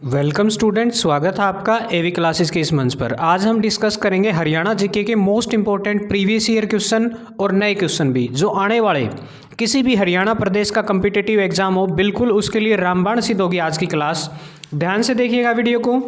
Welcome student, स्वागत है आपका एवी क्लासेस के इस मंच पर। आज हम डिस्कस करेंगे हरियाणा जीके के most important previous year question और नए क्वेश्चन भी, जो आने वाले किसी भी हरियाणा प्रदेश का कम्पिटिटिव एग्जाम हो, बिल्कुल उसके लिए रामबाण सिद्ध होगी आज की क्लास। ध्यान से देखिएगा वीडियो को,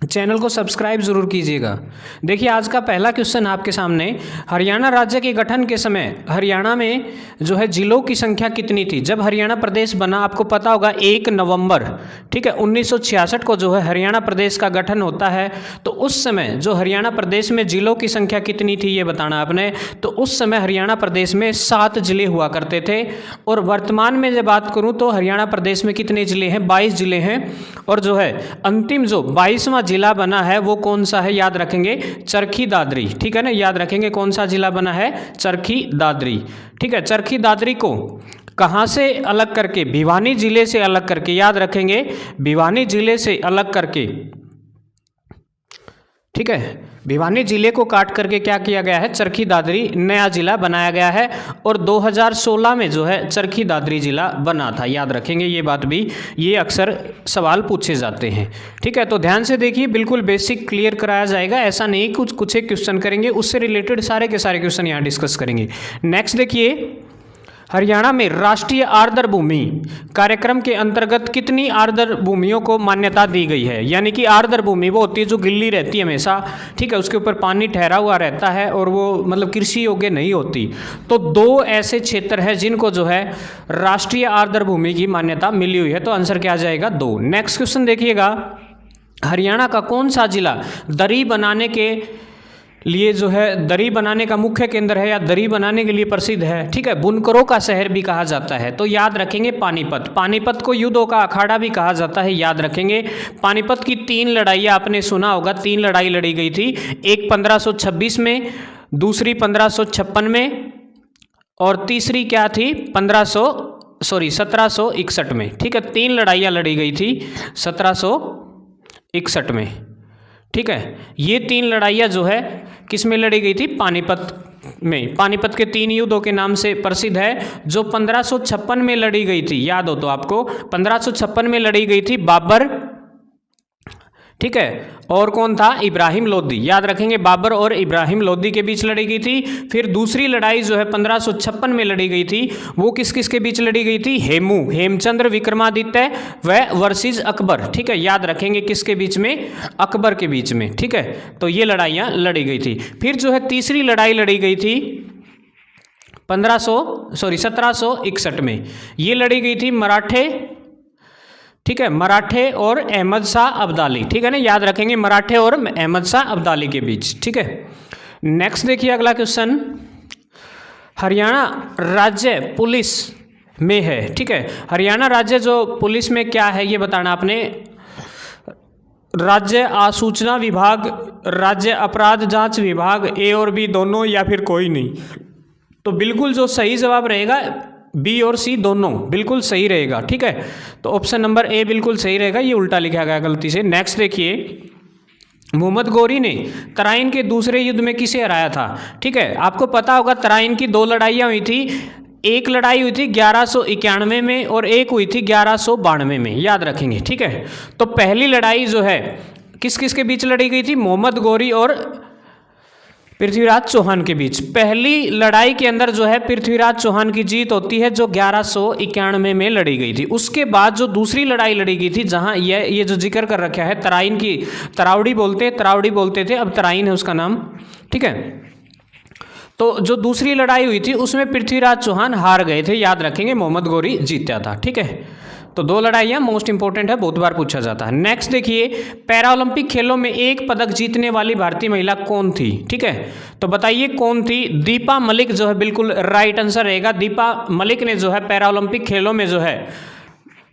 चैनल को सब्सक्राइब जरूर कीजिएगा। देखिए आज का पहला क्वेश्चन आपके सामने, हरियाणा राज्य के गठन के समय हरियाणा में जो है जिलों की संख्या कितनी थी? जब हरियाणा प्रदेश बना, आपको पता होगा 1 नवंबर, ठीक है, 1966 को जो है हरियाणा प्रदेश का गठन होता है। तो उस समय जो हरियाणा प्रदेश में जिलों की संख्या कितनी थी ये बताना आपने। तो उस समय हरियाणा प्रदेश में 7 जिले हुआ करते थे, और वर्तमान में जब बात करूँ तो हरियाणा प्रदेश में कितने जिले हैं? 22 जिले हैं। और जो है अंतिम जो 22वां जिला बना है वो कौन सा है? याद रखेंगे, चरखी दादरी, ठीक है ना, याद रखेंगे कौन सा जिला बना है? चरखी दादरी, ठीक है। चरखी दादरी को कहाँ से अलग करके? भिवानी जिले से अलग करके, याद रखेंगे, भिवानी जिले से अलग करके, ठीक है। भिवानी जिले को काट करके क्या किया गया है? चरखी दादरी नया जिला बनाया गया है। और 2016 में जो है चरखी दादरी जिला बना था, याद रखेंगे ये बात भी, ये अक्सर सवाल पूछे जाते हैं, ठीक है। तो ध्यान से देखिए, बिल्कुल बेसिक क्लियर कराया जाएगा, ऐसा नहीं कुछ एक क्वेश्चन करेंगे, उससे रिलेटेड सारे के सारे क्वेश्चन यहाँ डिस्कस करेंगे। नेक्स्ट देखिए, हरियाणा में राष्ट्रीय आर्द्र भूमि कार्यक्रम के अंतर्गत कितनी आर्द्र भूमियों को मान्यता दी गई है? यानी कि आर्द्र भूमि वो होती है जो गिल्ली रहती है हमेशा, ठीक है, उसके ऊपर पानी ठहरा हुआ रहता है और वो मतलब कृषि योग्य नहीं होती। तो 2 ऐसे क्षेत्र हैं जिनको जो है राष्ट्रीय आर्द्र भूमि की मान्यता मिली हुई है। तो आंसर क्या आ जाएगा? 2। नेक्स्ट क्वेश्चन देखिएगा, हरियाणा का कौन सा जिला दरी बनाने के लिए जो है दरी बनाने का मुख्य केंद्र है या दरी बनाने के लिए प्रसिद्ध है? ठीक है, बुनकरों का शहर भी कहा जाता है। तो याद रखेंगे पानीपत, पानीपत को युद्धों का अखाड़ा भी कहा जाता है, याद रखेंगे। पानीपत की 3 लड़ाइयाँ आपने सुना होगा, 3 लड़ाई लड़ी गई थी, एक 1526 में, दूसरी 1556 में, और तीसरी क्या थी? 1761 में, ठीक है। 3 लड़ाइयाँ लड़ी गई थी 1761 में, ठीक है। ये 3 लड़ाइयाँ जो है किस में लड़ी गई थी? पानीपत में। पानीपत के 3 युद्धों के नाम से प्रसिद्ध है। जो 1556 में लड़ी गई थी, याद हो तो आपको, 1556 में लड़ी गई थी बाबर, ठीक है, और कौन था? इब्राहिम लोदी, याद रखेंगे, बाबर और इब्राहिम लोदी के बीच लड़ी गई थी। फिर दूसरी लड़ाई जो है 1556 में लड़ी गई थी, वो किस किस के बीच लड़ी गई थी? हेमचंद्र विक्रमादित्य व वर्सेस अकबर, ठीक है, याद रखेंगे किसके बीच में? अकबर के बीच में, ठीक है। तो ये लड़ाइयाँ लड़ी गई थी। फिर जो है तीसरी लड़ाई लड़ी गई थी 1761 में, ये लड़ी गई थी मराठे, ठीक है, मराठे और अहमद शाह अब्दाली, ठीक है ना, याद रखेंगे, मराठे और अहमद शाह अब्दाली के बीच, ठीक है। नेक्स्ट देखिए अगला क्वेश्चन, हरियाणा राज्य पुलिस में है, ठीक है, हरियाणा राज्य जो पुलिस में क्या है ये बताना आपने। राज्य आसूचना विभाग, राज्य अपराध जांच विभाग, ए और बी दोनों, या फिर कोई नहीं? तो बिल्कुल जो सही जवाब रहेगा, बी और सी दोनों बिल्कुल सही रहेगा, ठीक है। तो ऑप्शन नंबर ए बिल्कुल सही रहेगा, ये उल्टा लिखा गया गलती से। नेक्स्ट देखिए, मोहम्मद गौरी ने तराइन के दूसरे युद्ध में किसे हराया था? ठीक है, आपको पता होगा तराइन की 2 लड़ाइयाँ हुई थी। एक लड़ाई हुई थी 1191 में और एक हुई थी 1192 में, याद रखेंगे, ठीक है। तो पहली लड़ाई जो है किस किस के बीच लड़ी गई थी? मोहम्मद गौरी और पृथ्वीराज चौहान के बीच। पहली लड़ाई के अंदर जो है पृथ्वीराज चौहान की जीत होती है, जो 1191 में लड़ी गई थी। उसके बाद जो दूसरी लड़ाई लड़ी गई थी, जहां ये जो जिक्र कर रखा है तराइन की, तरावड़ी बोलते थे, अब तराइन है उसका नाम, ठीक है। तो जो दूसरी लड़ाई हुई थी उसमें पृथ्वीराज चौहान हार गए थे, याद रखेंगे, मोहम्मद गौरी जीता था, ठीक है। तो 2 लड़ाइयाँ मोस्ट इंपॉर्टेंट है, बहुत बार पूछा जाता है। नेक्स्ट देखिए, पैरालंपिक खेलों में 1 पदक जीतने वाली भारतीय महिला कौन थी? ठीक है, तो बताइए कौन थी? दीपा मलिक जो है बिल्कुल राइट आंसर रहेगा। दीपा मलिक ने जो है पैरालंपिक खेलों में जो है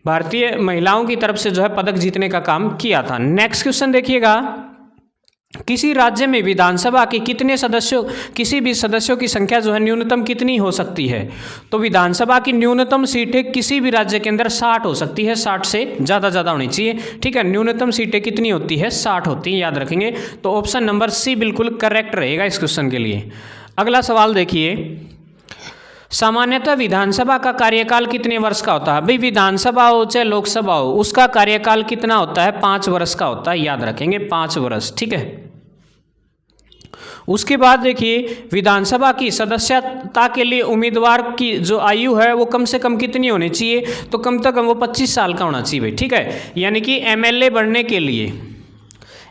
भारतीय महिलाओं की तरफ से जो है पदक जीतने का काम किया था। नेक्स्ट क्वेश्चन देखिएगा, किसी राज्य में विधानसभा के कितने सदस्यों, किसी भी सदस्यों की संख्या जो है न्यूनतम कितनी हो सकती है? तो विधानसभा की न्यूनतम सीटें किसी भी राज्य के अंदर 60 हो सकती है, 60 से ज़्यादा होनी चाहिए, ठीक है। न्यूनतम सीटें कितनी होती है? 60 होती हैं, याद रखेंगे। तो ऑप्शन नंबर सी बिल्कुल करेक्ट रहेगा इस क्वेश्चन के लिए। अगला सवाल देखिए, सामान्यतः विधानसभा का कार्यकाल कितने वर्ष का होता है? भाई विधानसभा हो चाहे लोकसभा हो, उसका कार्यकाल कितना होता है? 5 वर्ष का होता है, याद रखेंगे 5 वर्ष, ठीक है। उसके बाद देखिए विधानसभा की सदस्यता के लिए उम्मीदवार की जो आयु है वो कम से कम कितनी होनी चाहिए? तो कम से कम वो 25 साल का होना चाहिए भाई, ठीक है। यानी कि एमएलए बनने के लिए,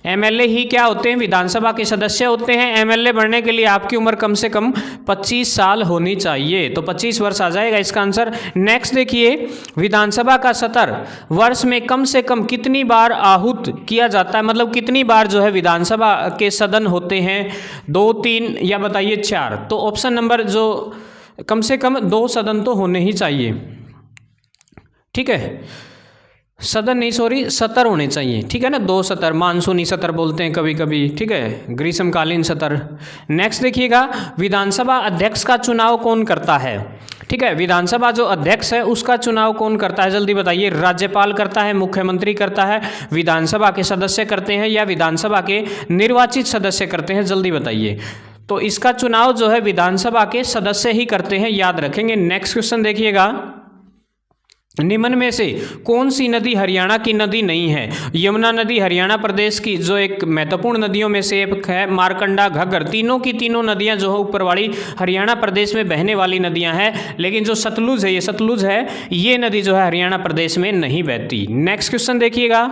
एमएलए ही क्या होते हैं? विधानसभा के सदस्य होते हैं। एमएलए बनने के लिए आपकी उम्र कम से कम 25 साल होनी चाहिए, तो 25 वर्ष आ जाएगा इसका आंसर। नेक्स्ट देखिए विधानसभा का सत्र वर्ष में कम से कम कितनी बार आहूत किया जाता है? मतलब कितनी बार जो है विधानसभा के सदन होते हैं? 2, 3 या बताइए 4? तो ऑप्शन नंबर जो कम से कम 2 सदन तो होने ही चाहिए, ठीक है। सदन नहीं, सॉरी, सत्र होने चाहिए, ठीक है ना। 2 सत्र, मानसूनी सत्र बोलते हैं कभी कभी, ठीक है, ग्रीष्मकालीन सत्र। नेक्स्ट देखिएगा विधानसभा अध्यक्ष का चुनाव कौन करता है? ठीक है, विधानसभा जो अध्यक्ष है उसका चुनाव कौन करता है? जल्दी बताइए। राज्यपाल करता है, मुख्यमंत्री करता है, विधानसभा के सदस्य करते हैं या विधानसभा के निर्वाचित सदस्य करते हैं? जल्दी बताइए। तो इसका चुनाव जो है विधानसभा के सदस्य ही करते हैं, याद रखेंगे। नेक्स्ट क्वेश्चन देखिएगा, निम्न में से कौन सी नदी हरियाणा की नदी नहीं है? यमुना नदी हरियाणा प्रदेश की जो एक महत्वपूर्ण नदियों में से एक है, मारकंडा, घग्गर, तीनों की तीनों नदियां जो है ऊपरवाड़ी हरियाणा प्रदेश में बहने वाली नदियां हैं, लेकिन जो सतलुज है, ये सतलुज है, ये नदी जो है हरियाणा प्रदेश में नहीं बहती। नेक्स्ट क्वेश्चन देखिएगा,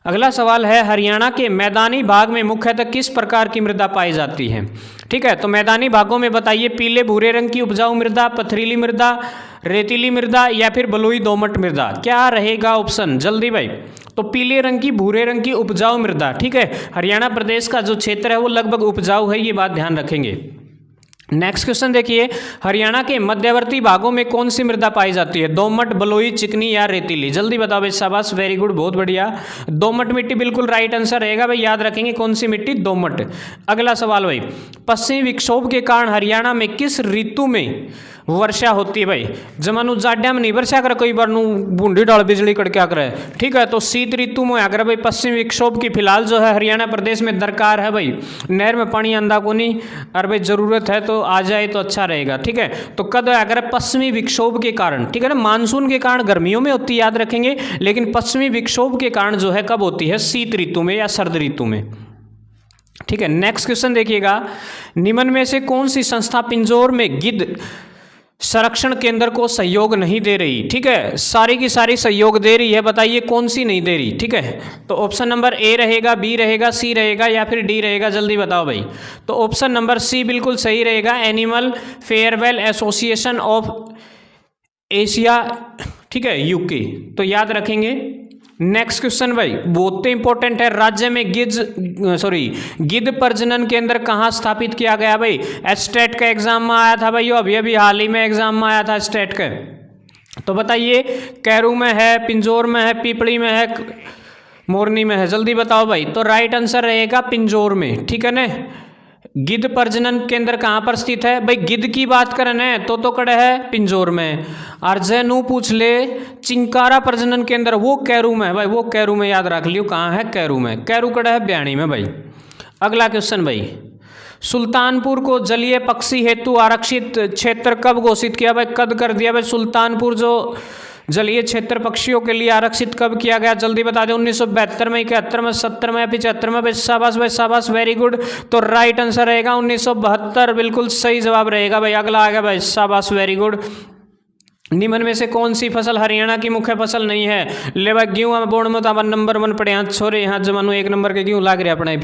अगला सवाल है हरियाणा के मैदानी भाग में मुख्यतः किस प्रकार की मृदा पाई जाती है? ठीक है, तो मैदानी भागों में बताइए, पीले भूरे रंग की उपजाऊ मृदा, पथरीली मृदा, रेतीली मृदा या फिर बलुई दोमट मृदा? क्या रहेगा ऑप्शन? जल्दी भाई। तो पीले रंग की, भूरे रंग की उपजाऊ मृदा, ठीक है। हरियाणा प्रदेश का जो क्षेत्र है वो लगभग उपजाऊ है, ये बात ध्यान रखेंगे। नेक्स्ट क्वेश्चन देखिए, हरियाणा के मध्यवर्ती भागों में कौन सी मृदा पाई जाती है? दोमट, बलुई, चिकनी या रेतीली? जल्दी बताओ भाई। शाबाश, वेरी गुड, बहुत बढ़िया। दोमट मिट्टी बिल्कुल राइट आंसर रहेगा भाई, याद रखेंगे कौन सी मिट्टी? दोमट। अगला सवाल भाई, पश्चिमी विक्षोभ के कारण हरियाणा में किस ऋतु में वर्षा होती है? भाई जमानु जाड्या में नहीं वर्षा करे, कई बार बूंदी डाल बिजली कड़क्या करे, ठीक है। तो शीत ऋतु में अगर भाई पश्चिमी विक्षोभ की फिलहाल जो है हरियाणा प्रदेश में दरकार है भाई, नहर में पानी आंदा को नहीं, और भाई जरूरत है तो आ जाए तो अच्छा रहेगा, ठीक है। तो कद अगर पश्चिमी विक्षोभ के कारण, ठीक है ना, मानसून के कारण गर्मियों में होती है, याद रखेंगे, लेकिन पश्चिमी विक्षोभ के कारण जो है कब होती है? शीत ऋतु में या सर्द ऋतु में, ठीक है। नेक्स्ट क्वेश्चन देखिएगा, निम्न में से कौन सी संस्था पिंजौर में गिद्ध संरक्षण केंद्र को सहयोग नहीं दे रही? ठीक है, सारी की सारी सहयोग दे रही है, बताइए कौन सी नहीं दे रही? ठीक है, तो ऑप्शन नंबर ए रहेगा, बी रहेगा, सी रहेगा या फिर डी रहेगा? जल्दी बताओ भाई। तो ऑप्शन नंबर सी बिल्कुल सही रहेगा, animal farewell association of Asia, ठीक है, यूके, तो याद रखेंगे। नेक्स्ट क्वेश्चन भाई बहुत इंपॉर्टेंट है, राज्य में गिद्ध प्रजनन केंद्र कहाँ स्थापित किया गया? भाई स्टेट का एग्जाम में आया था भाई, अभी अभी हाल ही में एग्जाम में आया था स्टेट का, तो बताइए कैरू में है, पिंजौर में है, पीपली में है, मोरनी में है? जल्दी बताओ भाई। तो राइट आंसर रहेगा पिंजौर में, ठीक है ना। गिद्ध प्रजनन केंद्र कहाँ पर स्थित है? भाई गिद्ध की बात करें ना तो कड़े है पिंजौर में। अर्जनू पूछ ले, चिंकारा प्रजनन केंद्र वो कैरू में है भाई, वो कैरू में, याद रख लियो कहाँ है? कैरू में। कैरू कड़े है ब्याणी में भाई। अगला क्वेश्चन भाई, सुल्तानपुर को जलीय पक्षी हेतु आरक्षित क्षेत्र कब घोषित किया? भाई कद कर दिया भाई, सुल्तानपुर जो जलीय क्षेत्र पक्षियों के लिए आरक्षित कब किया गया? जल्दी बता दें। 1972 में, 71 में, 70 में या 75 में? भाई शाबाश भाई, शाबाश, वेरी गुड। तो राइट आंसर रहेगा 1972, बिल्कुल सही जवाब रहेगा भाई। अगला आ गया भाई, शाबाश, वेरी गुड। निम्न में से कौन सी फसल हरियाणा की मुख्य फसल नहीं है? ले भाई गेहूँ बोर्ड में तो अपन नंबर 1 पड़े यहाँ छोरे, यहाँ जमानो 1 नंबर के गेहूँ लाग रहे अपने।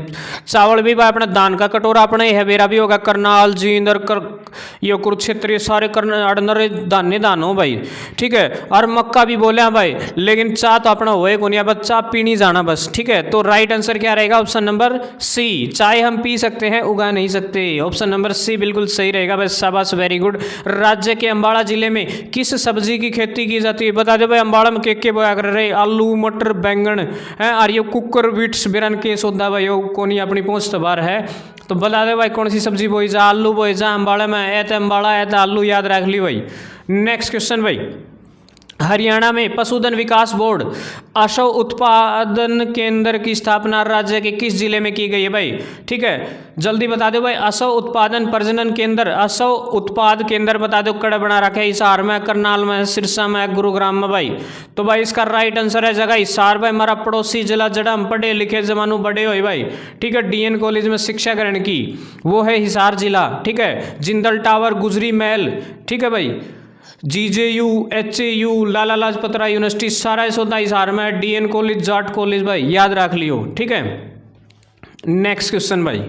चावल भी भाई अपना, धान का कटोरा अपना ही है, बेरा भी होगा, करनाल, जींद और ये कुरुक्षेत्र, ये सारे अड़नरे दाने दान हो भाई, ठीक है। और मक्का भी बोले हैं भाई, लेकिन चाह तो अपना हुए को नहीं, बस चाह पीनी जाना बस, ठीक है। तो राइट आंसर क्या रहेगा? ऑप्शन नंबर सी, चाय हम पी सकते हैं, उगा नहीं सकते। ऑप्शन नंबर सी बिल्कुल सही रहेगा भाई, शाबाश, वेरी गुड। राज्य के अम्बाड़ा जिले में किस सब्जी की खेती की जाती है? बता दो भाई, अम्बाड़ा में के बोया कर रहे? आलू, मटर, बैंगन है, और ये कुकर बीट्स बिरन के सौदा भाई, कोनी अपनी पहुंच तो बाहर है, तो बता दे भाई कौन सी सब्जी बोई जा? आलू बोई जा अम्बाड़ा में, ऐ तो अम्बाड़ा है तो आलू, याद रख ली भाई। नेक्स्ट क्वेश्चन भाई, हरियाणा में पशुधन विकास बोर्ड असौ उत्पादन केंद्र की स्थापना राज्य के किस जिले में की गई है भाई? ठीक है, जल्दी बता दो भाई। असौ उत्पादन प्रजनन केंद्र, असौ उत्पाद केंद्र बता दो, कड़ा बना रखा है हिसार में, करनाल में, सिरसा में, गुरुग्राम में भाई। तो भाई इसका राइट आंसर है जगह हिसार भाई, हमारा पड़ोसी जिला जड़ा हम पढ़े लिखे जमानू बड़े हो भाई। ठीक है, डीएन कॉलेज में शिक्षा ग्रहण की, वो है हिसार जिला। ठीक है, जिंदल टावर, गुजरी महल, ठीक है भाई, जीजेयू, एचएयू, लाला लाजपत राय यूनिवर्सिटी, सारा इस होता हिसार में। डीएन कॉलेज, जाट कॉलेज भाई, याद रख लियो। ठीक है, नेक्स्ट क्वेश्चन भाई,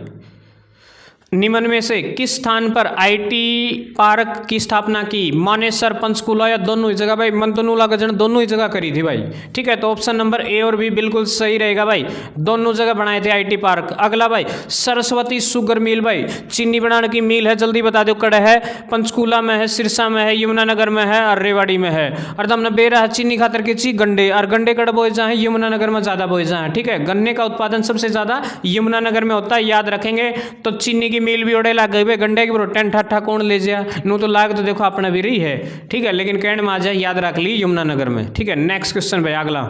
निम्न में से किस स्थान पर आईटी पार्क की स्थापना की? मानेसर, पंचकूला या दोनों ही जगह भाई? मंतनुला गजन दोनों ही जगह करी थी भाई। ठीक है, तो ऑप्शन नंबर ए और बी बिल्कुल सही रहेगा भाई, दोनों जगह बनाए थे आईटी पार्क। अगला भाई, सरस्वती शुगर मिल भाई, चीनी बनाने की मिल है, जल्दी बता दो, कड़ा है पंचकूला में है, सिरसा में है, यमुनानगर में है और रेवाड़ी में है। और हमने बेरा है चीनी खातर के ची गंडे, और गंडे कड़ा बोए जाए यमुनानगर में ज़्यादा बोए जाए। ठीक है, गन्ने का उत्पादन सबसे ज़्यादा यमुनानगर में होता है, याद रखेंगे। तो चीनी की मिल भी ओढ़े लाग गई गंडे की टेन ठाठा कौन ले जा नू, तो लाग तो देखो अपना भी रही है। ठीक है, लेकिन कहने में आ जाए, याद रख ली यमुनानगर में। ठीक है, नेक्स्ट क्वेश्चन भाई अगला,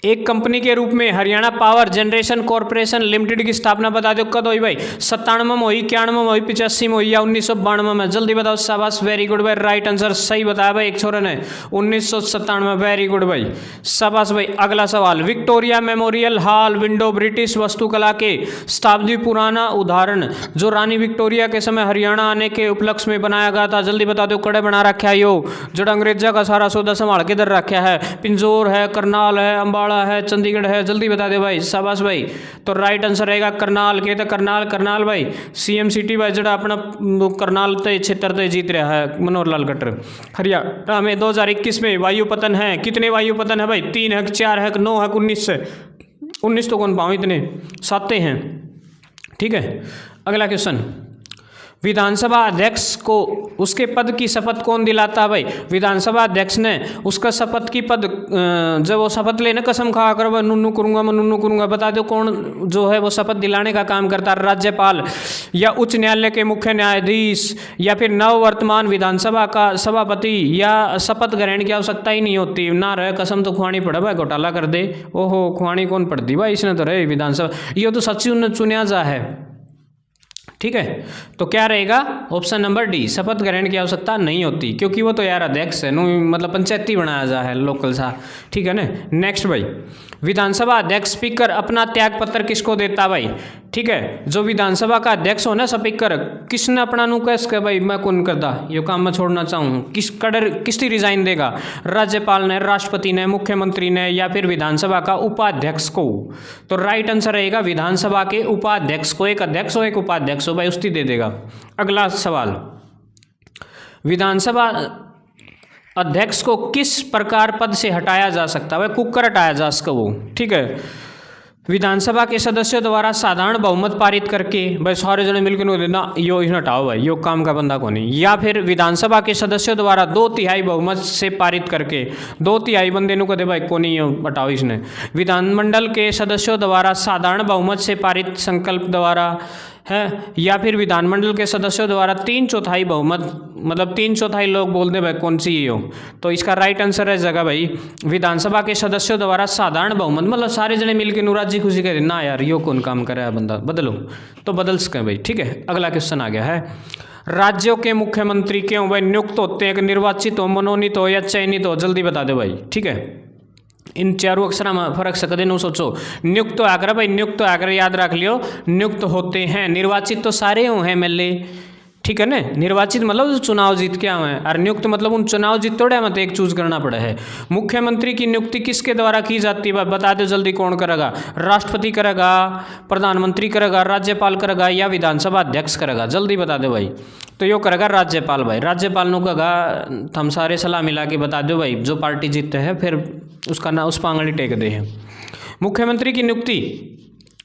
एक कंपनी के रूप में Haryana power generation corporation limited की स्थापना बता दो कद हुई भाई? 97 में हुई, 91 में हुई, 85 में हुई या 1992 में? जल्दी बताओ, शाबाश, वेरी गुड भाई, राइट आंसर सही बताया भाई एक छोरे ने, 1997 में, वेरी गुड भाई, शाबाश भाई। अगला सवाल, Victoria memorial hall window British वास्तुकला के शताब्दी पुराना उदाहरण जो रानी विक्टोरिया के समय हरियाणा आने के उपलक्ष्य में बनाया गया था, जल्दी बता दो, कड़े बना रखा है यो, जो अंग्रेजा का सारा सौदा संभाल के इधर रखा है। पिंजौर है, करनाल है, अम्बाड़ा है, चंडीगढ़ है, जल्दी बता दे भाई, शाबाश भाई। तो राइट आंसर रहेगा करनाल के, तो करनाल भाई सीएम सिटी भाई, जड़ा अपना करनाल ते क्षेत्र ते जीत रहा है मनोहर लाल खट्टर। हरियाणा में 2021 में वायु पतन है, कितने वायु पतन है भाई? 3 है, 4 है, 9 है, 19 है? 19 तो कौन पाऊँ, इतने 7 हैं। ठीक है, अगला क्वेश्चन, विधानसभा अध्यक्ष को उसके पद की शपथ कौन दिलाता है भाई? विधानसभा अध्यक्ष ने उसका शपथ की पद, जब वो शपथ लेने कसम खा कर मैं नुन्नू करूंगा, मैं नुन्नू करूंगा, बता दो कौन जो है वो शपथ दिलाने का काम करता है? राज्यपाल या उच्च न्यायालय के मुख्य न्यायाधीश या फिर नववर्तमान विधानसभा का सभापति? या शपथ ग्रहण की आवश्यकता ही नहीं होती ना रहे, कसम तो खुआनी पड़े भाई, घोटाला कर दे। ओहो, खुआनी कौन पड़ती भाई, इसने तो रहे विधानसभा, ये तो सच्ची उन्हें चुनिया जा है। ठीक है, तो क्या रहेगा? ऑप्शन नंबर डी, शपथ ग्रहण की आवश्यकता नहीं होती, क्योंकि वो तो यार अध्यक्ष है, मतलब पंचायती बनाया जा है, लोकल सा। ठीक है ना, नेक्स्ट भाई, विधानसभा अध्यक्ष स्पीकर अपना त्याग पत्र किसको देता भाई? ठीक है, जो विधानसभा का अध्यक्ष हो ना स्पीकर, किसने अपना नु कह सके भाई मैं कौन करता ये काम मैं छोड़ना चाहूँ, किसकी रिजाइन देगा? राज्यपाल ने, राष्ट्रपति ने, मुख्यमंत्री ने या फिर विधानसभा का उपाध्यक्ष को? तो राइट आंसर रहेगा विधानसभा के उपाध्यक्ष को, एक अध्यक्ष हो एक उपाध्यक्ष हो भाई, उसकी दे देगा। अगला सवाल, विधानसभा अध्यक्ष को किस प्रकार पद से हटाया जा सकता है भाई? कुकर हटाया जा सकता वो। ठीक है, विधानसभा के सदस्यों द्वारा साधारण बहुमत पारित करके भाई, सारे जने मिलकर ना यो हटाओ भाई, यो काम का बंदा को नहीं। या फिर विधानसभा के सदस्यों द्वारा 2/3 बहुमत से पारित करके, 2/3 बंदे नु कहते भाई को नहीं यो हटाओ इसने। विधानमंडल के सदस्यों द्वारा साधारण बहुमत से पारित संकल्प द्वारा है, या फिर विधानमंडल के सदस्यों द्वारा 3/4 बहुमत, मतलब 3/4 लोग बोल दे भाई कौन सी हो। तो इसका राइट आंसर है जगह भाई विधानसभा के सदस्यों द्वारा साधारण बहुमत, मतलब सारे जने मिलकर नुराजी खुशी कहते ना यार यो कौन काम करे है बंदा, बदलो, तो बदल सकें भाई। ठीक है, अगला क्वेश्चन आ गया है, राज्यों के मुख्यमंत्री क्यों भाई नियुक्त होते हैं? निर्वाचित हो, मनोनीत हो या चयनित हो? जल्दी बता दो भाई। ठीक है, इन चारों अक्षर में फर्क सकते न सोचो। नियुक्त तो आकर भाई, नियुक्त तो आकर याद रख लियो, नियुक्त होते हैं। निर्वाचित तो सारे हो हैं एमएलए, ठीक है ना, निर्वाचित मतलब चुनाव जीत के आए हैं, और नियुक्त मतलब उन चुनाव जीत तोड़े मत एक चूज करना पड़ा है। मुख्यमंत्री की नियुक्ति किसके द्वारा की जाती है बता दो जल्दी, कौन करेगा? राष्ट्रपति करेगा, प्रधानमंत्री करेगा, राज्यपाल करेगा या विधानसभा अध्यक्ष करेगा? जल्दी बता दो भाई। तो यो करेगा राज्यपाल भाई, राज्यपाल नु कहेगा, हम सारे सलाह मिला के बता दो भाई, जो पार्टी जीतते हैं फिर उसका ना उस पर आंगली टेक दे हैं। मुख्यमंत्री की नियुक्ति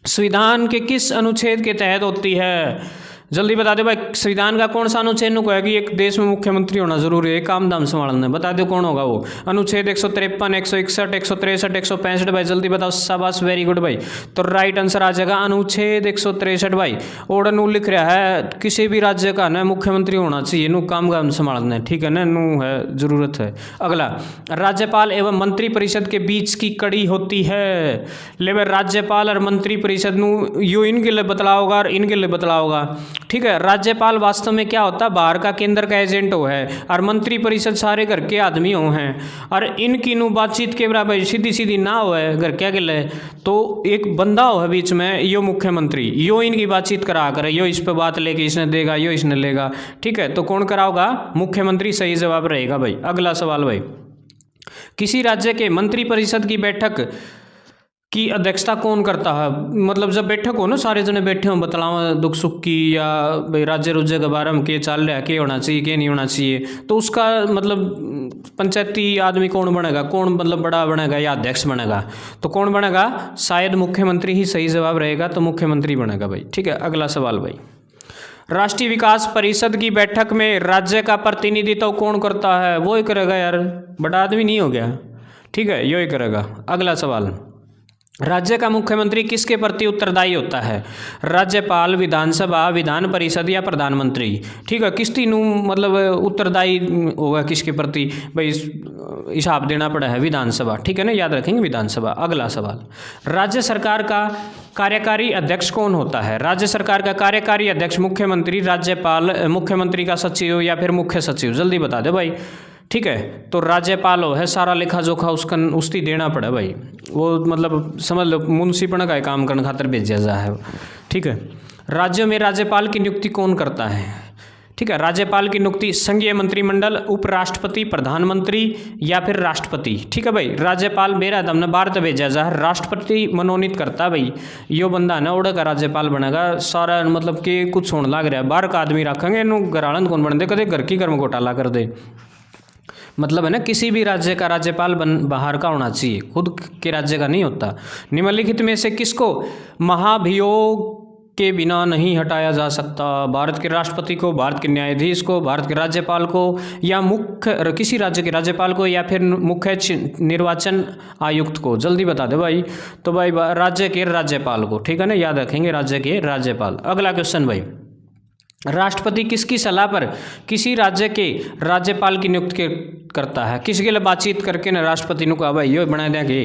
संविधान के किस अनुच्छेद के तहत होती है? जल्दी बता दो भाई, संविधान का कौन सा अनुच्छेद नु है कि एक देश में मुख्यमंत्री होना जरूरी है, काम धाम संभालना है, बता दो कौन होगा वो। अनुच्छेद 153, 161, 163, 165 भाई, जल्दी बताओ, शाबाश, वेरी गुड भाई। तो राइट आंसर आ जाएगा अनुच्छेद 163 भाई। और नु लिख रहा है किसी भी राज्य का ना मुख्यमंत्री होना चाहिए, नु काम धाम संभालना है, ठीक है ना, नु है जरूरत है। अगला, राज्यपाल एवं मंत्रिपरिषद के बीच की कड़ी होती है। ले भाई, राज्यपाल और मंत्रिपरिषद नु यो इनके लिए बतला होगा और इनके लिए बतला होगा, ठीक है। राज्यपाल वास्तव में क्या होता है, बाहर का केंद्र का एजेंट हो है, और मंत्रिपरिषद सारे घर के आदमी हो हैं, और इनकी नु बातचीत के बराबर सीधी सीधी ना हो है घर क्या गिले, तो एक बंदा हो है बीच में, यो मुख्यमंत्री, यो इनकी बातचीत करा करे, यो इस पे बात लेके इसने देगा, यो इसने लेगा, ठीक है। तो कौन कराओगा, मुख्यमंत्री सही जवाब रहेगा भाई। अगला सवाल भाई, किसी राज्य के मंत्रिपरिषद की बैठक की अध्यक्षता कौन करता है। मतलब जब बैठक हो ना, सारे जने बैठे हो, बतलावा दुख सुख की, या भाई राज्य रुज्य के बारे में के चल रहा है, के होना चाहिए के नहीं होना चाहिए, तो उसका मतलब पंचायती आदमी कौन बनेगा, कौन मतलब बड़ा बनेगा या अध्यक्ष बनेगा, तो कौन बनेगा, शायद मुख्यमंत्री ही सही जवाब रहेगा, तो मुख्यमंत्री बनेगा भाई, ठीक है। अगला सवाल भाई, राष्ट्रीय विकास परिषद की बैठक में राज्य का प्रतिनिधित्व कौन करता है। वो ही करेगा यार, बड़ा आदमी नहीं हो गया, ठीक है, यो ही करेगा। अगला सवाल, राज्य का मुख्यमंत्री किसके प्रति उत्तरदायी होता है। राज्यपाल, विधानसभा, विधान परिषद या प्रधानमंत्री, ठीक है। किस तीनों मतलब उत्तरदायी होगा किसके प्रति, भाई हिसाब देना पड़ा है, विधानसभा, ठीक है ना, याद रखेंगे विधानसभा। अगला सवाल, राज्य सरकार का कार्यकारी अध्यक्ष कौन होता है। राज्य सरकार का कार्यकारी अध्यक्ष मुख्यमंत्री, राज्यपाल, मुख्यमंत्री का सचिव या फिर मुख्य सचिव, जल्दी बता दे भाई, ठीक है। तो राज्यपाल हो है, सारा लेखा जोखा उसका उसकी देना पड़े भाई, वो मतलब समझ लो मुंशीपण का काम करने खातर भेजा जा है, ठीक है। राज्यों में राज्यपाल की नियुक्ति कौन करता है, ठीक है। राज्यपाल की नियुक्ति संघीय मंत्रिमंडल, उपराष्ट्रपति, प्रधानमंत्री या फिर राष्ट्रपति, ठीक है भाई। राज्यपाल मेरा दमने भारत भेजा जा है, राष्ट्रपति मनोनीत करता है भाई, यो बंदा ना उड़ा का राज्यपाल बनेगा, सारा मतलब कि कुछ होने लग रहा है, बाहर का आदमी रखेंगे, इनू घरालन कौन बन दे, कदे घर की घर में घोटाला कर दे, मतलब है ना, किसी भी राज्य का राज्यपाल बाहर का होना चाहिए, खुद के राज्य का नहीं होता। निम्नलिखित में से किसको महाभियोग के बिना नहीं हटाया जा सकता। भारत के राष्ट्रपति को, भारत के न्यायाधीश को, भारत के राज्यपाल को, या मुख्य किसी राज्य के राज्यपाल को, या फिर मुख्य निर्वाचन आयुक्त को, जल्दी बता दे भाई। तो भाई राज्य के राज्यपाल को, ठीक है ना, याद रखेंगे राज्य के राज्यपाल। अगला क्वेश्चन भाई, राष्ट्रपति किसकी सलाह पर किसी राज्य के राज्यपाल की नियुक्ति करता है। किसके लिए बातचीत करके ना राष्ट्रपति ने कहा भाई यो बना देंगे,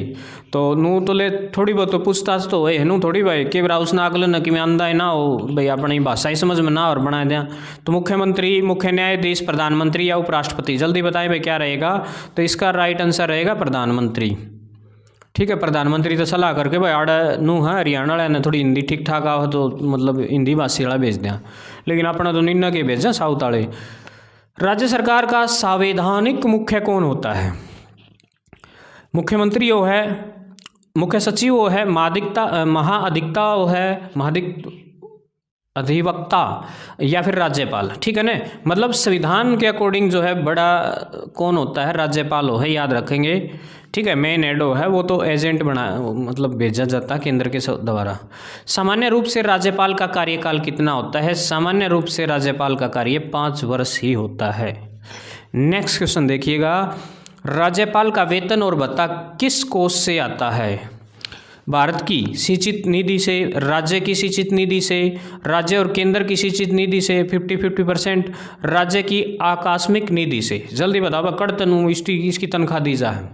तो नू तो ले थोड़ी बहुत तो पूछताछ तो है नू थोड़ी भाई के बरा उसने अगले न कि मैं अंधा ना हो भाई, अपनी भाषा ही समझ में ना और बना दें। तो मुख्यमंत्री, मुख्य न्यायाधीश, प्रधानमंत्री या उपराष्ट्रपति, जल्दी बताएं भाई क्या रहेगा। तो इसका राइट आंसर रहेगा प्रधानमंत्री, ठीक है। प्रधानमंत्री तो सलाह करके भाई आड़ा नू है हरियाणा वाले ने थोड़ी हिंदी ठीक ठाक आओ तो मतलब हिंदी भाषी वाला भेज दें, लेकिन अपना तो निन्ना के भेजें साउथ वाले। राज्य सरकार का संवैधानिक मुख्य कौन होता है। मुख्यमंत्री वो है, मुख्य सचिव वो है, महाअधिवक्ता वो है, अधिवक्ता या फिर राज्यपाल, ठीक है ना। मतलब संविधान के अकॉर्डिंग जो है बड़ा कौन होता है, राज्यपाल हो है, याद रखेंगे, ठीक है। मेन हेड है वो तो एजेंट बना मतलब भेजा जाता है केंद्र के द्वारा। सामान्य रूप से राज्यपाल का कार्यकाल कितना होता है। सामान्य रूप से राज्यपाल का कार्य 5 वर्ष ही होता है। नेक्स्ट क्वेश्चन देखिएगा, राज्यपाल का वेतन और भत्ता किस कोष से आता है। भारत की सिंचित निधि से, राज्य की सिंचित निधि से, राज्य और केंद्र की सिंचित निधि से 50-50%, राज्य की आकस्मिक निधि से। जल्दी बताओ कड़तनु इसकी तनख्वाह दी जा है,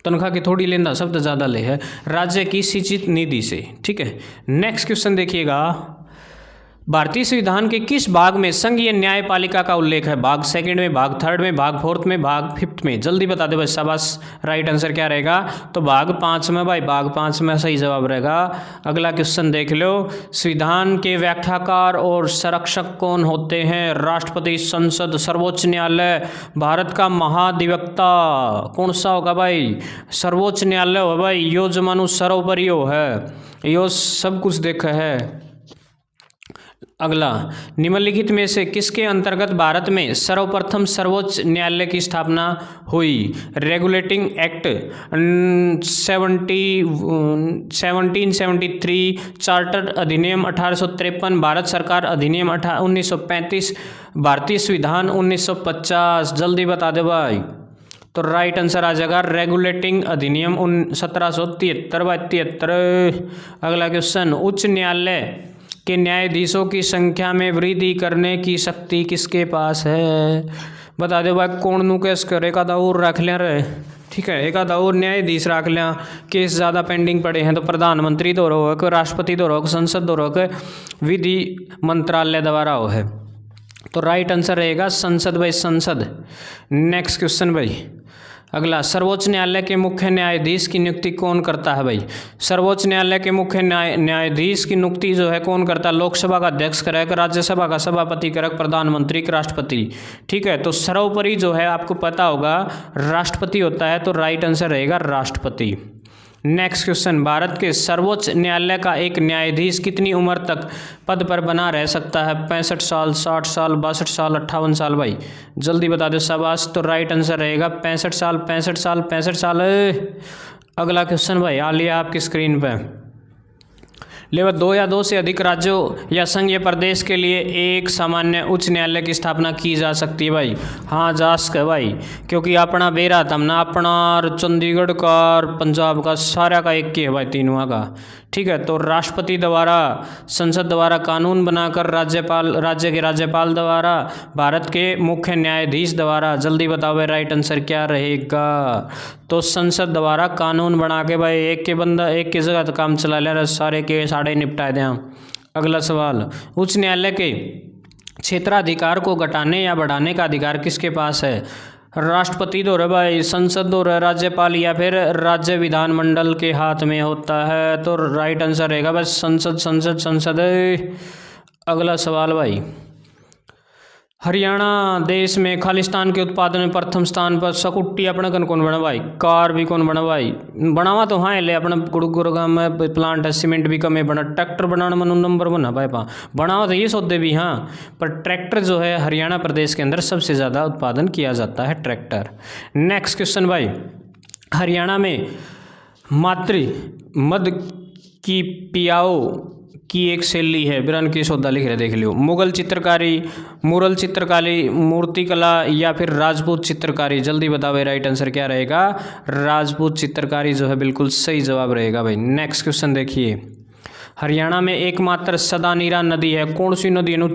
तनख्वाह की थोड़ी लेंदा शब्द ज़्यादा ले है, राज्य की सिंचित निधि से, ठीक है। नेक्स्ट क्वेश्चन देखिएगा, भारतीय संविधान के किस भाग में संघीय न्यायपालिका का उल्लेख है। भाग 2 में, भाग 3 में, भाग 4 में, भाग 5 में, जल्दी बता दे भाई शाबाश। राइट आंसर क्या रहेगा, तो भाग 5 में भाई, भाग 5 में सही जवाब रहेगा। अगला क्वेश्चन देख लो, संविधान के व्याख्याकार और संरक्षक कौन होते हैं। राष्ट्रपति, संसद, सर्वोच्च न्यायालय, भारत का महाधिवक्ता कौन सा होगा भाई, सर्वोच्च न्यायालय हो भाई, यो जमानु सर्वोपरि हो है, यो सब कुछ देखा है। अगला, निम्नलिखित में से किसके अंतर्गत भारत में सर्वप्रथम सर्वोच्च न्यायालय की स्थापना हुई? रेगुलेटिंग एक्ट 1773, चार्टर अधिनियम 1853, भारत सरकार अधिनियम 1935, भारतीय संविधान 1950। जल्दी बता दे भाई। तो राइट आंसर आ जाएगा रेगुलेटिंग अधिनियम 1773। अगला क्वेश्चन, उच्च न्यायालय के न्यायाधीशों की संख्या में वृद्धि करने की शक्ति किसके पास है? बता दो भाई। कौन नु केस करे का और रख लिया रे, ठीक है, एक आधा और न्यायाधीश रख लिया। केस ज़्यादा पेंडिंग पड़े हैं तो प्रधानमंत्री द्वारा हो, राष्ट्रपति द्वारा हो, संसद द्वारा हो, विधि मंत्रालय द्वारा हो है। तो राइट आंसर रहेगा संसद भाई, संसद। नेक्स्ट क्वेश्चन भाई। अगला, सर्वोच्च न्यायालय के मुख्य न्यायाधीश की नियुक्ति कौन करता है भाई? सर्वोच्च न्यायालय के मुख्य न्यायाधीश की नियुक्ति जो है कौन करता है? लोकसभा का अध्यक्ष करेगा, राज्यसभा का सभापति करेगा, प्रधानमंत्री का राष्ट्रपति। ठीक है, तो सर्वोपरि जो है आपको पता होगा राष्ट्रपति होता है। तो राइट आंसर रहेगा राष्ट्रपति। नेक्स्ट क्वेश्चन, भारत के सर्वोच्च न्यायालय का एक न्यायाधीश कितनी उम्र तक पद पर बना रह सकता है? 65 साल, 60 साल, 62 साल, 58 साल भाई। जल्दी बता दो शाबाश। तो राइट आंसर रहेगा 65 साल, 65 साल, 65 साल। अगला क्वेश्चन भाई आ लिया आपकी स्क्रीन पे। लेवल 2 या 2 से अधिक राज्यों या संघीय प्रदेश के लिए एक सामान्य उच्च न्यायालय की स्थापना की जा सकती है भाई। हाँ जा सके भाई, क्योंकि अपना बेरा तमना अपना और चंडीगढ़ का और पंजाब का सारा का एक ही है भाई, तीनों का। ठीक है, तो राष्ट्रपति द्वारा, संसद द्वारा कानून बनाकर, राज्य के राज्यपाल द्वारा, भारत के मुख्य न्यायाधीश द्वारा। जल्दी बताओ भाई राइट आंसर क्या रहेगा? तो संसद द्वारा कानून बना के भाई एक के बंदा एक की जगह तो काम चला ले, सारे के साढ़े निपटाए दें। अगला सवाल, उच्च न्यायालय के क्षेत्राधिकार को घटाने या बढ़ाने का अधिकार किसके पास है? राष्ट्रपति द्वारा भाई, संसद द्वारा, राज्यपाल या फिर राज्य विधानमंडल के हाथ में होता है। तो राइट आंसर रहेगा बस संसद, संसद, संसद। अगला सवाल भाई, हरियाणा देश में खालिस्तान के उत्पादन में प्रथम स्थान पर। स्कूटी अपना कौन बना भाई? कार भी कौन बना भाई? बनावा तो हाँ ले अपना गुरुग्राम में प्लांट है, सीमेंट भी कम है बना। ट्रैक्टर बनाने में नंबर बना भाई पा बनावा तो ये सौदे भी हाँ, पर ट्रैक्टर जो है हरियाणा प्रदेश के अंदर सबसे ज़्यादा उत्पादन किया जाता है ट्रैक्टर। नेक्स्ट क्वेश्चन भाई, हरियाणा में मातृ मद की पियाओ की एक शैली है, बिरन की सौदा लिख रहे देख लियो। मुगल चित्रकारी, मुरल चित्रकारी, मूर्तिकला या फिर राजपूत चित्रकारी। जल्दी बताओ भाई राइट आंसर क्या रहेगा? राजपूत चित्रकारी जो है बिल्कुल सही जवाब रहेगा भाई। नेक्स्ट क्वेश्चन देखिए, हरियाणा में एकमात्र सदानीरा नदी है, कौन सी नदी है?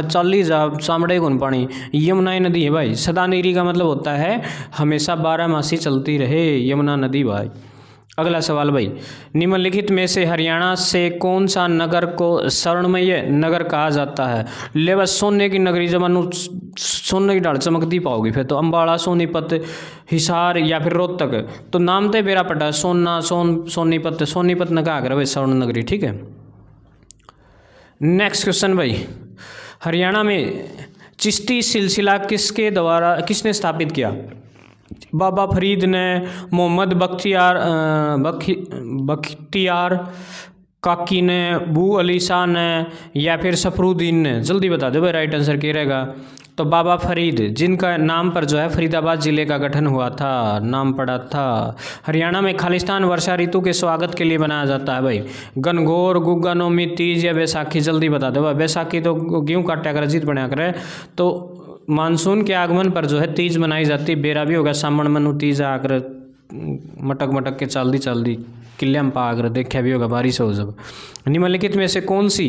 चाली जा सामड़े कौन पानी, यमुना नदी है भाई। सदानीरी का मतलब होता है हमेशा 12 मासी चलती रहे, यमुना नदी भाई। अगला सवाल भाई, निम्नलिखित में से हरियाणा से कौन सा नगर को स्वर्णमय नगर कहा जाता है? ले बस सोने की नगरी, जब सोने की ढाल चमकती पाओगी फिर तो अम्बाला, सोनीपत, हिसार या फिर रोहतक। तो नाम तो बेरा पटा सोना, सोनीपत, सोनीपत न कहा कर भाई स्वर्ण नगरी। ठीक है, नेक्स्ट क्वेश्चन भाई, हरियाणा में चिश्ती सिलसिला किसने स्थापित किया? बाबा फरीद ने, मोहम्मद बख्तियार काकी ने, बू अली शाह ने या फिर सफरुद्दीन ने। जल्दी बता दो भाई राइट आंसर क्या रहेगा? तो बाबा फरीद, जिनका नाम पर जो है फरीदाबाद जिले का गठन हुआ था, नाम पड़ा था। हरियाणा में खालिस्तान वर्षा ऋतु के स्वागत के लिए बनाया जाता है भाई। गनगौर, गुग्गा नौमी, तीज या बैसाखी। जल्दी बता दो भाई। बैसाखी तो गेहूँ काटा कर जीत बनाया करे, तो मानसून के आगमन पर जो है तीज मनाई जाती है। बेरा भी होगा सामण मनु तीज आकर मटक मटक के चाल दी किले में पाकर देखा भी होगा बारिश हो जब। निम्नलिखित में से कौन सी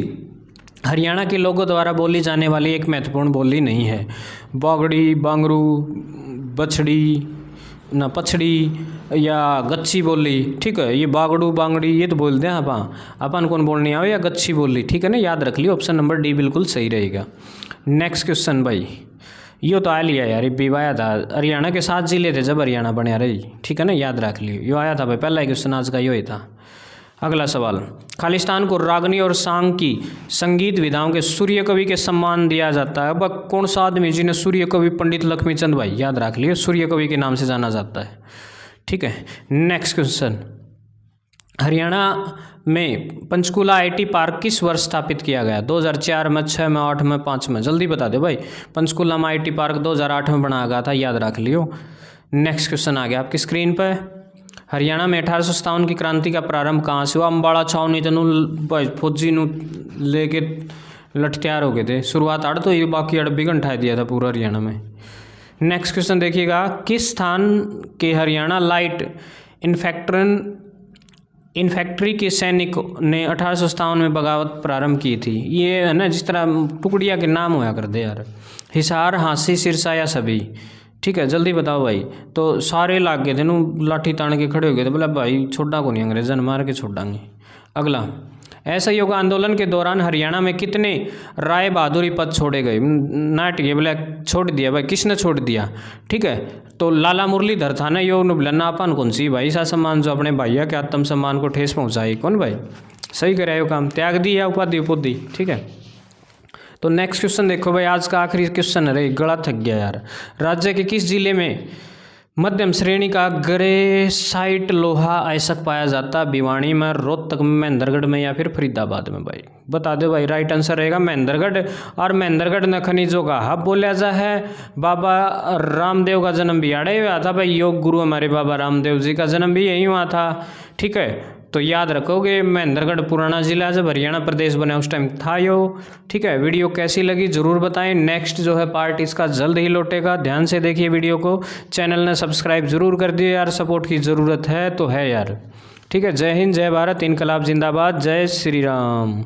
हरियाणा के लोगों द्वारा बोली जाने वाली एक महत्वपूर्ण बोली नहीं है? बागड़ी, बांगरू, बछड़ी ना पछड़ी या गच्छी बोली। ठीक है, ये बागड़ू बांगड़ी ये तो बोलते हैं अपन कौन बोलनी आओ, या गच्छी बोली। ठीक है ना, याद रख लियो, ऑप्शन नंबर डी बिल्कुल सही रहेगा। नेक्स्ट क्वेश्चन भाई, यो तो आ लिया यार, ये आया था। हरियाणा के 7 जिले थे जब हरियाणा बनया रही। ठीक है ना, याद रख लियो, यो आया था भाई, पहला ही क्वेश्चन आज का यो ही था। अगला सवाल, खालिस्तान को रागनी और सांग की संगीत विधाओं के सूर्य कवि के सम्मान दिया जाता है। अब कौन सा आदमी जिन्हें सूर्य कवि? पंडित लक्ष्मीचंद भाई, याद रख लियो, सूर्य कवि के नाम से जाना जाता है। ठीक है, नेक्स्ट क्वेश्चन, हरियाणा में पंचकूला आईटी पार्क किस वर्ष स्थापित किया गया? 2004 में, 6 में, 8 में, 5 में? जल्दी बता दो भाई। पंचकूला में आईटी पार्क 2008 में बनाया गया था, याद रख लियो। नेक्स्ट क्वेश्चन आ गया आपकी स्क्रीन पर। हरियाणा में 1857 की क्रांति का प्रारंभ कहाँ से हुआ? अम्बाड़ा छावनी तनु भाई फौजी नु लेके लठत्यार हो गए थे। शुरुआत अड़ तो ये बाकी अड़ बिगन ठा दिया था पूरा हरियाणा में। नेक्स्ट क्वेश्चन देखिएगा, किस स्थान के हरियाणा लाइट इन्फैक्ट्री के सैनिक ने 1857 में बगावत प्रारंभ की थी? ये है ना, जिस तरह टुकड़िया के नाम होया करते यार, हिसार, हांसी, सिरसा या सभी? ठीक है, जल्दी बताओ भाई। तो सारे लाग गए थे नू, लाठी तान के खड़े हो गए थे, बोला भाई छोड़ा को नहीं, अंग्रेजन मार के छोड़ांगे। अगला, असहयोग आंदोलन के दौरान हरियाणा में कितने राय बहादुरी पद छोड़े गए? नाट गए, बोले छोड़ दिया भाई। किसने छोड़ दिया? ठीक है, तो लाला मुरलीधर था ना, यो नुबलना अपन कौन सी भाई सा सम्मान जो अपने भैया के आत्म सम्मान को ठेस पहुंचाई, कौन भाई? सही कराया काम, त्याग दिया उपाधि उपाधि। ठीक है, तो नेक्स्ट क्वेश्चन देखो भाई, आज का आखिरी क्वेश्चन है, गला थक गया यार। राज्य के किस जिले में मध्यम श्रेणी का ग्रेसाइट लोहा अयस्क पाया जाता? भिवानी में, रोहतक में, महेंद्रगढ़ में या फिर फरीदाबाद में? भाई बता दो भाई। राइट आंसर रहेगा महेंद्रगढ़। और महेंद्रगढ़ न खनिजों का हब बोला जा है। बाबा रामदेव का जन्म भी आड़े हुआ था भाई, योग गुरु हमारे बाबा रामदेव जी का जन्म भी यहीं हुआ था। ठीक है, तो याद रखोगे महेंद्रगढ़ पुराना जिला जब हरियाणा प्रदेश बना उस टाइम था यो। ठीक है, वीडियो कैसी लगी जरूर बताएं। नेक्स्ट जो है पार्ट इसका जल्द ही लौटेगा, ध्यान से देखिए वीडियो को। चैनल ने सब्सक्राइब जरूर कर दिए यार, सपोर्ट की ज़रूरत है तो है यार। ठीक है, जय हिंद, जय भारत, इनकलाब जिंदाबाद, जय श्री राम।